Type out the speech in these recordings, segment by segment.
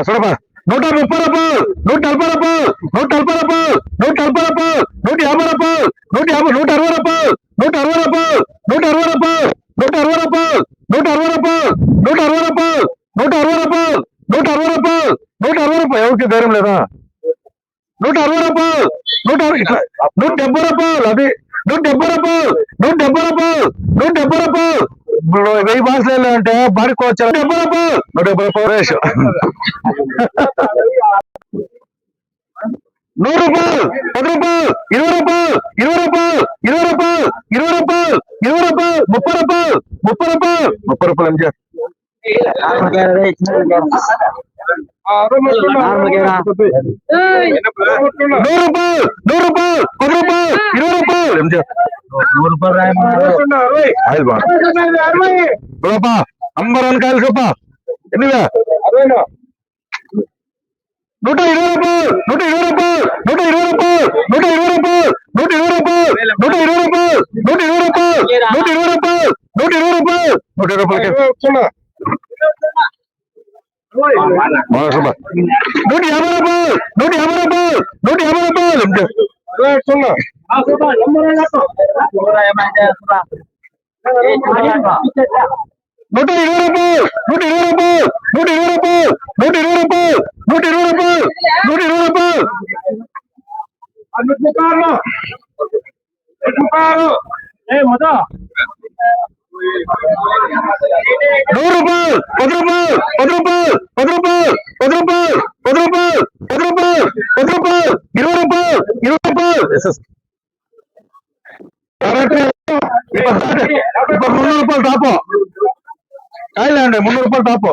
చూడపా 130 రూపాయలు 140 రూపాయలు 140 రూపాయలు 140 రూపాయలు 150 రూపాయలు 160 రూపాయలు 160 రూపాయలు 160 రూపాయలు 160 రూపాయలు 160 రూపాయలు 160 రూపాయలు 160 రూపాయలు 160 రూపాయలు 160 రూపాయలు ఎవరికి ధైర్యం లేదా 160 రూపాయలు 170 రూపాయలు అది 170 రూపాయలు 170 రూపాయలు 170 రూపాయలు ఇప్పుడు 1000 భాషలు అంటే బాడుకోవచ్చు 170 రూపాయలు 170 రూపాయలు రేషు 100 రూపాయలు 10 రూపాయలు 20 రూపాయలు 20 రూపాయలు 20 రూపాయలు 20 రూపాయలు 20 రూపాయలు 30 రూపాయలు 30 రూపాయలు 30 రూపాయలు ఏం చేస్తారు 100 రూపాయలు 10 రూపాయలు 10 రూపాయలు 20 రూపాయలు ఏం చేస్తారు 100 రూపాయలు ఆయిల్ బాగా అంబరాన్ కాయలు చూప ఎన్నివే 120 రూపాయలు 120 రూపాయలు 120 రూపాయలు 120 రూపాయలు 120 రూపాయలు 120 రూపాయలు 120 రూపాయలు 120 రూపాయలు 120 రూపాయలు 120 రూపాయలు 150 రూపాయలు 150 రూపాయలు 150 రూపాయలు 120 రూపాయలు 120 రూపాయలు 120 రూపాయలు 120 రూపాయలు 120 రూపాయలు 120 రూపాయలు 100 రూపాయలు 10 రూపాయలు 10 రూపాయలు 10 రూపాయలు 10 రూపాయలు 10 రూపాయలు 10 రూపాయలు 10 రూపాయలు 20 రూపాయలు 20 రూపాయలు 300 రూపాయలు టాపు కాయలేండి 300 రూపాయలు టాపు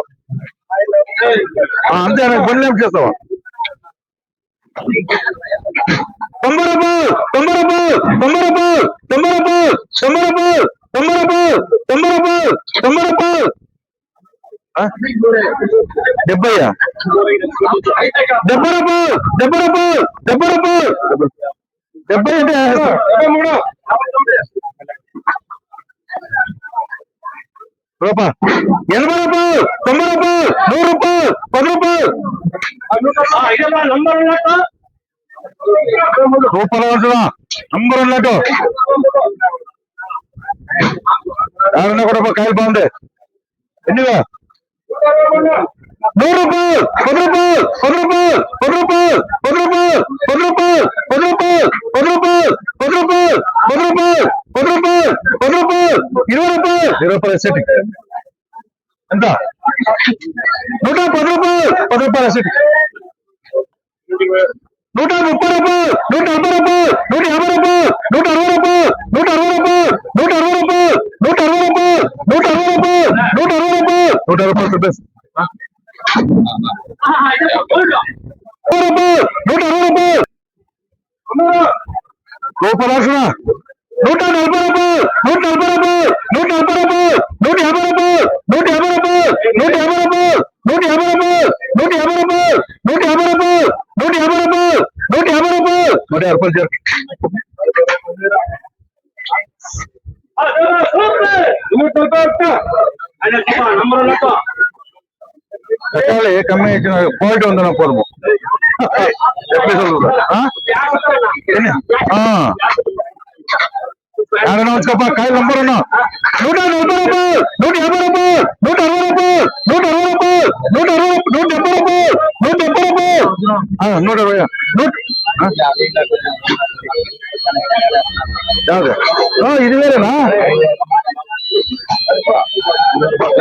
అంతే బండి ఏం చేస్తావా 90 రూపాయలు 90 రూపాయలు 90 రూపాయలు 90 రూపాయలు 90 రూపాయలు 90 రూపాయలు 90 రూపాయలు 90 రూపాయలు 70 రూపాయలు 70 రూపాయలు 70 రూపాయలు 70 అంటే 80 రూపాయలు 90 రూపాయలు 100 రూపాయలు 10 రూపాయలు సూపర్ నంబర్ ఉన్నట్టు ఎవరన్నా కూడా కాయలు బాగుంది ఎన్నిగా 100 రూపాయలు 10 రూపాయలు 10 రూపాయలు 10 రూపాయలు 10 రూపాయలు 10 రూపాయలు 10 రూపాయలు 10 రూపాయలు 10 రూపాయలు 10 రూపాయలు 10 రూపాయలు 10 రూపాయలు 20 రూపాయలు 20 రూపాయలు సెట్ ఎంత 110 రూపాయలు 10 రూపాయలు సెట్ 130 రూపాయలు 140 రూపాయలు 150 రూపాయలు 160 రూపాయలు 160 రూపాయలు 160 రూపాయలు 160 రూపాయలు 160 రూపాయలు 160 రూపాయలు 160 రూపాయలు 160 రూపాయలు సూపర్ రాసిన 140 రూపాయలు 140 రూపాయలు 140 రూపాయలు 150 రూపాయలు 150 రూపాయలు 150 రూపాయలు 150 రూపాయలు 150 రూపాయలు 150 రూపాయలు 150 రూపాయలు 150 రూపాయలు 150 కమ్మి ఇచ్చిన క్వాలిటీ ఉంది నా పొలము వచ్చప్ప కాయలు నంబర్ ఉన్నా 140 రూపాయలు 150 రూపాయలు 160 రూపాయలు 160 రూపాయలు 170 రూపాయలు 170 రూపాయలు 120 ఇది వేరేనా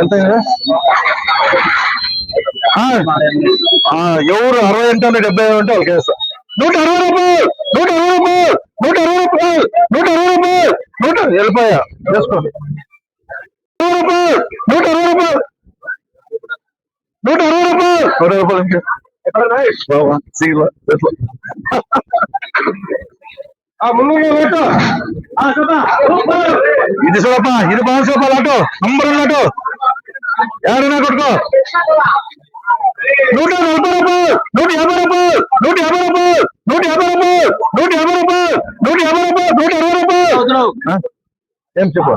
ఎంత ఎవరు 60 అంటే 70 అంటే వాళ్ళకి వేస్తా 160 రూపాయలు 160 రూపాయలు 160 రూపాయలు 160 రూపాయలు 100 వెళ్ళిపోయా వేసుకోండి 160 రూపాయలు 160 రూపాయలు 160 రూపాయలు 160 రూపాయలు ఇది చూడప్ప ఇది 500 రూపాయలు ఆటో నంబర్ ఉన్నట్టు ఎవరైనా కొట్టుకో 140 రూపాయలు 150 రూపాయలు 150 రూపాయలు 150 రూపాయలు 150 రూపాయలు 150 రూపాయలు 160 రూపాయలు ఏం చెప్పు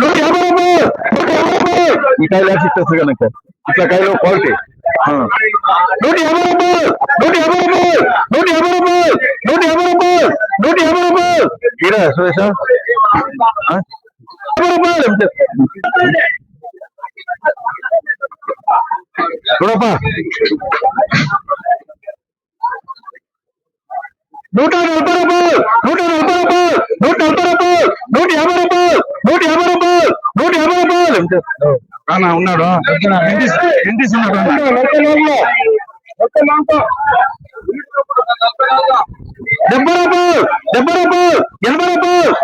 150 రూపాయలు 150 రూపాయలు ఈ కాయలు వేసి ఇచ్చేస్తారు కనుక ఇట్లా కాయలు క్వాలిటీ రూపాయలు 150 రూపాయలు తీరా సురేష్ 50 రూపాయలు చూడప్పా 140 రూపాయలు 150 రూపాయలు ఉన్నాడు ఎంటీస్ ఉన్నాడు 70 రూపాయలు 80 రూపాయలు 90 రూపాయలు 50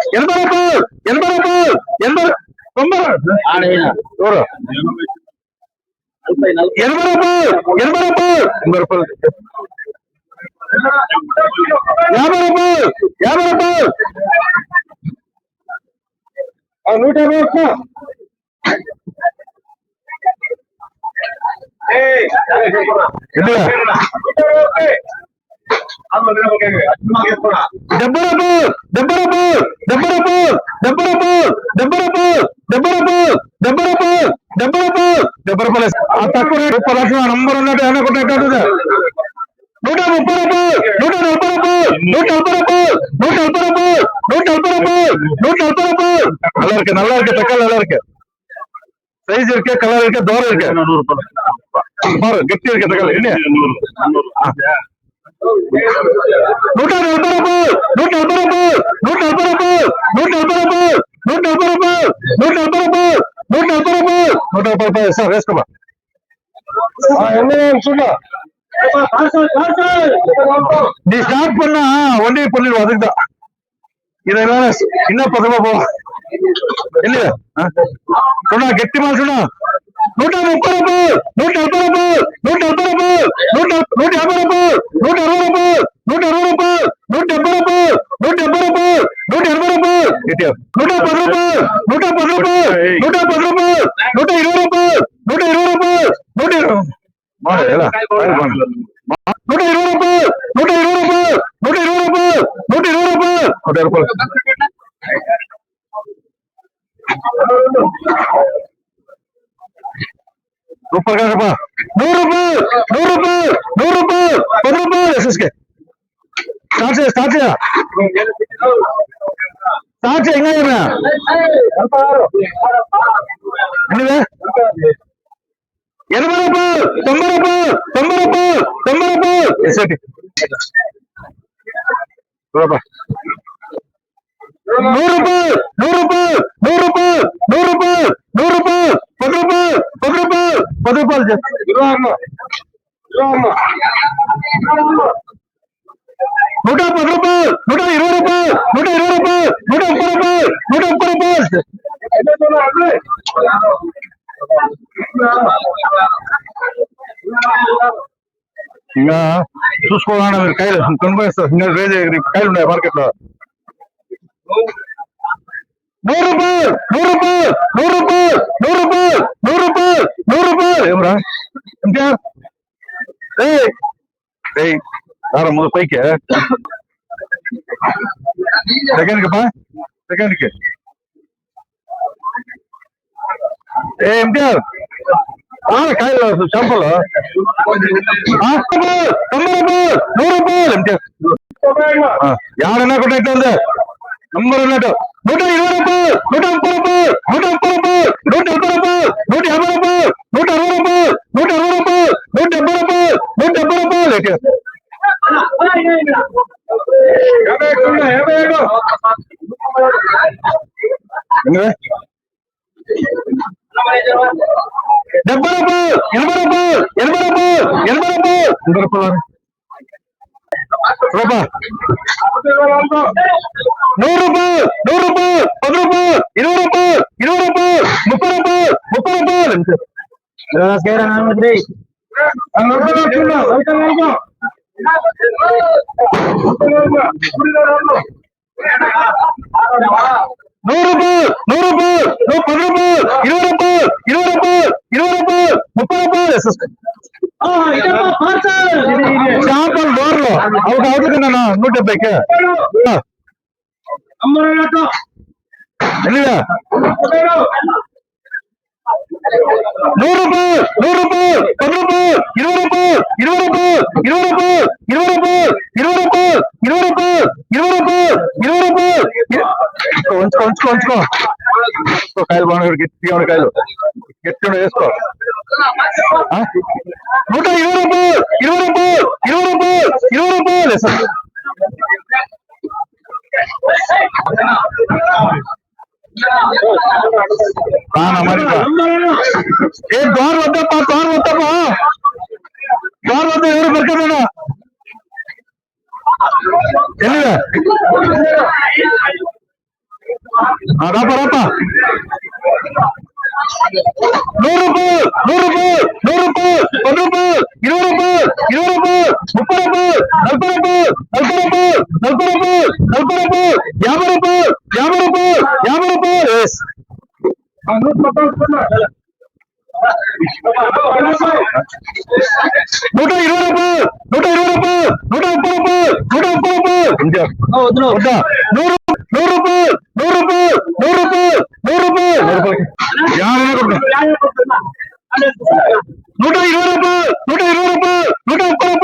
రూపాయలు 150 తక్కువ రేటు నంబర్ ఉన్నట్టు అనుకుంటే 130 రూపాయలు 140 ரூபாய் நல்லா இருக்கு தக்காளி நல்லா இருக்கு சைஸ் இருக்கு கலர் இருக்கு தோரம் இருக்கு 100 ரூபாய் பாரு கெட்டி இருக்கு தக்காளி என்ன 140 ரூபாய் 140 ரூபாய் சார் வேஸ்ட்மா என்ன சொல்ல நீ ஸ்டார்ட் பண்ணா ஒன்லி பண்ணிடுவோம் அதுக்குதான் இதெல்லாம் இன்னும் 10 ரூபாய் போகும் இல்லையா சொன்னா கெட்டிமா சொன்னா 130 ரூபாய் 140 ரூபாய் 150 ரூபாய் 160 ரூபாய் 170 ரூபாய் 180 ரூபாய் 180 ரூபாய் 180 ரூபாய் 110 ரூபாய் 110 ரூபாய் 110 ரூபாய் 120 ரூபாய் 120 ரூபாய் 120 ரூபாய் 120 ரூபாய் ऊपर का रुपया 100 रुपये 10 रुपये इसके स्टार्ट से इंगा एनिवे 80 రూపాయలు 90 రూపాయలు ఎసటి రూపాయ 100 రూపాయలు 10 రూపాయలు 110 రూపాయలు 120 రూపాయలు 130 రూపాయలు ఇంకా చూసుకోవాలన్నా మీరు కాయలు కొనుక్కొని కాయలు ఉన్నాయి మార్కెట్ లో 100 రూపాయలు ఏమరా రారా ముందు పైకి సెకండ్కి ఎంటీఆర్ కాయలు చేపలు 90 రూపాయలు 100 రూపాయలు ఎంటీఆర్ ఎవడన్నా కూడా ఎట్లా ఉంది నంబర్ ఉన్నట్టు 120 రూపాయలు 130 రూపాయలు 140 రూపాయలు 150 రూపాయలు 160 రూపాయలు 160 రూపాయలు 170 రూపాయలు 170 రూపాయలు ఎనివే 70 రూపాయలు 80 రూపాయలు 100 రూపాయలు 100 రూపాయలు 10 రూపాయలు 20 రూపాయలు 30 రూపాయలు చేపలు డోర్లు అవి అవుతుందన్నా 170కి ఎన్నిగా 100 రూపాయలు 10 రూపాయలు 20 రూపాయలు 20 రూపాయలు 20 రూపాయలు 20 రూపాయలు 20 రూపాయలు 20 రూపాయలు 20 రూపాయలు 20 రూపాయలు 20 రూపాయలు ఉంచుకో కాయలు బాగున్నాయి గట్టిగా ఉన్న కాయలు గట్టిగా వేసుకో 120 రూపాయలు 20 రూపాయలు 20 రూపాయలు 20 రూపాయలు ఏ ద్వార వద్దప్ప ద్వార వద్ద ఎవరు పెరకదనా ఎన్నివే రాపా 100 రూపాయలు 100 రూపాయలు 100 రూపాయలు 10 రూపాయలు 20 రూపాయలు 20 రూపాయలు 30 రూపాయలు 40 రూపాయలు 40 రూపాయలు 40 రూపాయలు 40 రూపాయలు 50 రూపాయలు 50 రూపాయలు 50 రూపాయలు 120 రూపాయలు 120 రూపాయలు 130 రూపాయలు 130 రూపాయలు 100 రూపాయలు 100 రూపాయలు 100 రూపాయలు 100 రూపాయలు 120 రూపాయలు 120 రూపాయలు 130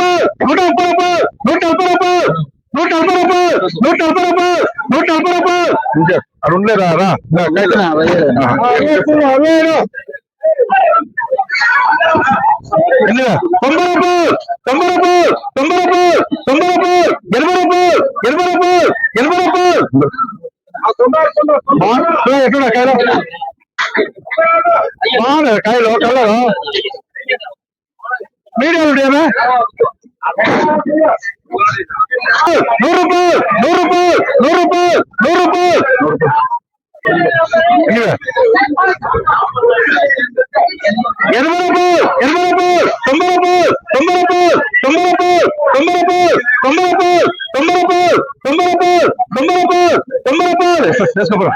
రూపాయలు 130 రూపాయలు 140 రూపాయలు 140 రూపాయలు 140 రూపాయలు 140 రూపాయలు అరుణ్లే రా 90 రూపాయలు 90 రూపాయలు 90 రూపాయలు 90 రూపాయలు 80 రూపాయలు 80 రూపాయలు 80 రూపాయలు ఎట్లా కాయలు కలరు మీడియం ఉంటాయా 100 రూపాయలు 100 రూపాయలు 100 రూపాయలు 100 రూపాయలు 80 రూపాయలు 80 రూపాయలు 90 రూపాయలు 90 రూపాయలు 90 రూపాయలు 90 రూపాయలు 90 రూపాయలు 90 రూపాయలు 90 రూపాయలు 90 రూపాయలు 90 రూపాయలు చేసుకో 100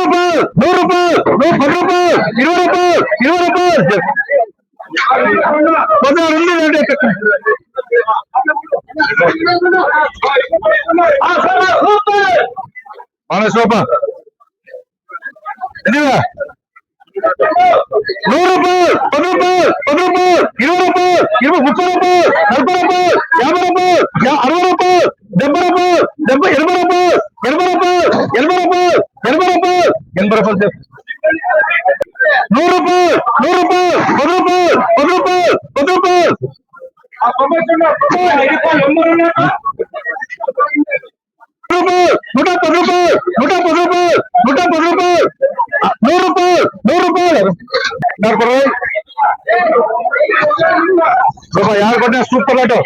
రూపాయలు 100 రూపాయలు 10 రూపాయలు 20 రూపాయలు 20 రూపాయలు 16 సోపా 100 రూపాయలు 10 రూపాయలు 10 రూపాయలు 20 రూపాయలు 30 రూపాయలు 40 రూపాయలు 50 రూపాయలు 60 రూపాయలు 70 రూపాయలు 80 రూపాయలు 80 రూపాయలు 80 రూపాయలు 80 రూపాయలు 80 రూపాయలు 100 రూపాయలు 10 రూపాయలు 10 రూపాయలు 10 రూపాయలు 110 రూపాయలు 110 రూపాయలు 110 రూపాయలు 100 రూపాయలు 100 రూపాయలు ಯಾರು ಕೊಟ್ಟ ಸೂಪರ್ ಆಟೋ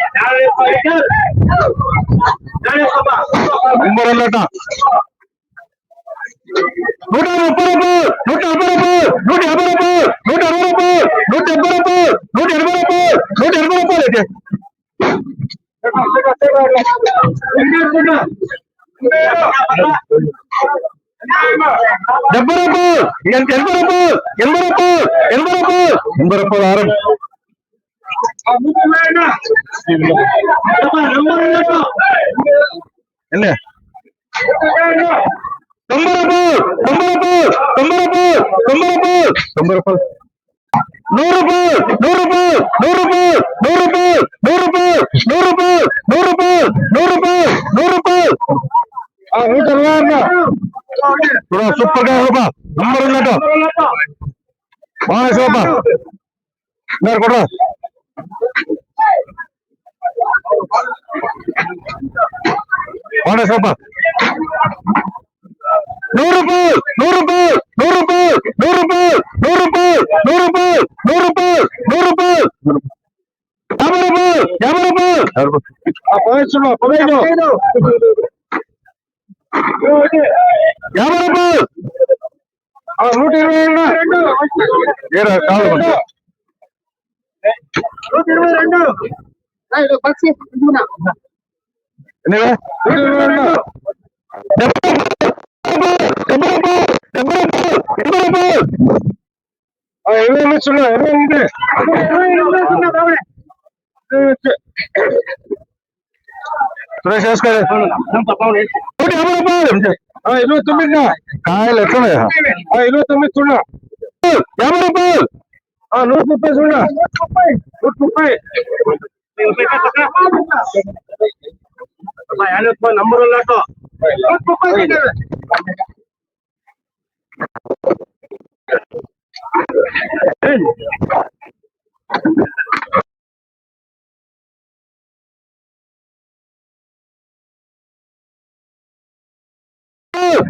130 ಆಟ 130 రూపాయలు 140 రూపాయలు 150 రూపాయలు 160 రూపాయలు 170 రూపాయలు 180 రూపాయలు 180 రూపాయలు అయితే 70 రూపాయలు 80 రూపాయలు 80 రూపాయలు 80 రూపాయలు 80 రూపాయలు ఆరం 90 రూపాయలు 90 రూపాయలు 90 రూపాయలు 90 రూపాయలు 100 రూపాయలు 100 రూపాయలు 100 రూపాయలు 100 రూపాయలు 100 రూపాయలు 100 రూపాయలు 100 రూపాయలు 100 రూపాయలు 100 రూపాయలు సూపర్ గా రూపా నంబర్ ఉన్నట్టు బాగా సోపా కొడ బాగా సోపా 100 రూపాయలు 100 రూపాయలు 100 రూపాయలు 100 రూపాయలు 100 రూపాయలు 100 రూపాయలు 100 రూపాయలు 100 రూపాయలు 50 రూపాయలు 50 రూపాయలు 50 రూపాయలు 122 80 సురేష్ వేసుకో. 150 రూపాయలు. 29 కాయలు ఎట్లున్నాయి? 29 చూడ. 50 రూపాయలు. 130 చూడ. 130 నంబర్ ఉన్నట్టు. 130 రూపాయలు.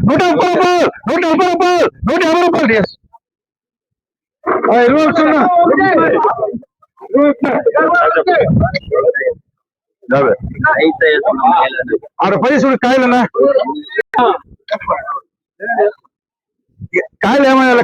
150 రూపాయలు. 150 రూపాయలు. 20 వస్తున్నా. 10 చూడు కాయలన్నా. కాయలు ఏమన్నా